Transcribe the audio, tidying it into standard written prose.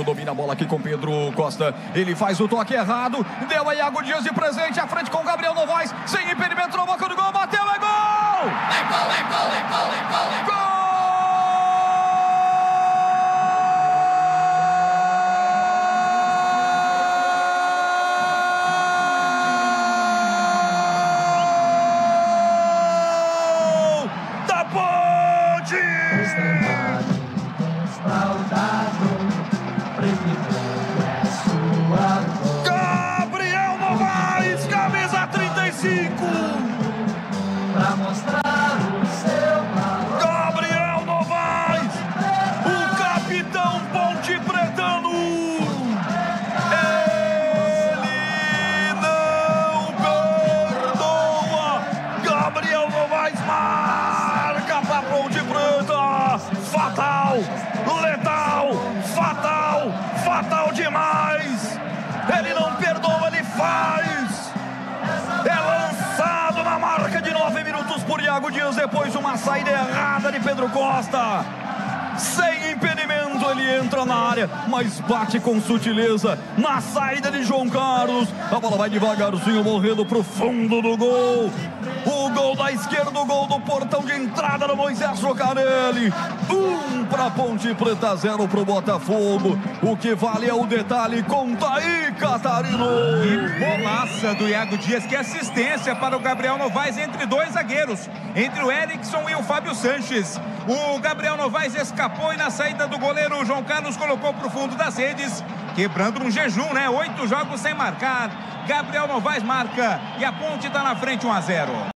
domina a bola aqui com Pedro Costa. Ele faz o toque errado. Deu a Iago Dias de presente. À frente com Gabriel Novaes. Sem impedimento na boca do gol. Bateu, é gol! É gol, é gol, é gol, é gol, é gol! Gabriel Novaes, camisa 35, pra mostrar o seu valor. Gabriel Novaes, o capitão Ponte Pretano. Ele não perdoa. Gabriel Novaes marca pra Ponte Preta. Fatal, letal, fatal, fatal demais. Ele não perdoa, ele faz. É lançado na marca de 9 minutos por Iago Dias. Depois uma saída errada de Pedro Costa. Sem impedimento ele entra na área, mas bate com sutileza na saída de João Carlos. A bola vai devagarzinho morrendo pro fundo do gol. O gol da esquerda, o gol do portão de entrada do Moisés Jocarelli. 1 para Ponte Preta, 0 para o Botafogo. O que vale é o detalhe. Conta aí, Catarino. Que bolaça do Iago Dias. Que assistência para o Gabriel Novaes entre dois zagueiros, entre o Erickson e o Fábio Sanches. O Gabriel Novaes escapou e na saída do goleiro o João Carlos colocou para o fundo das redes, quebrando um jejum, né? 8 jogos sem marcar. Gabriel Novaes marca e a Ponte está na frente 1-0.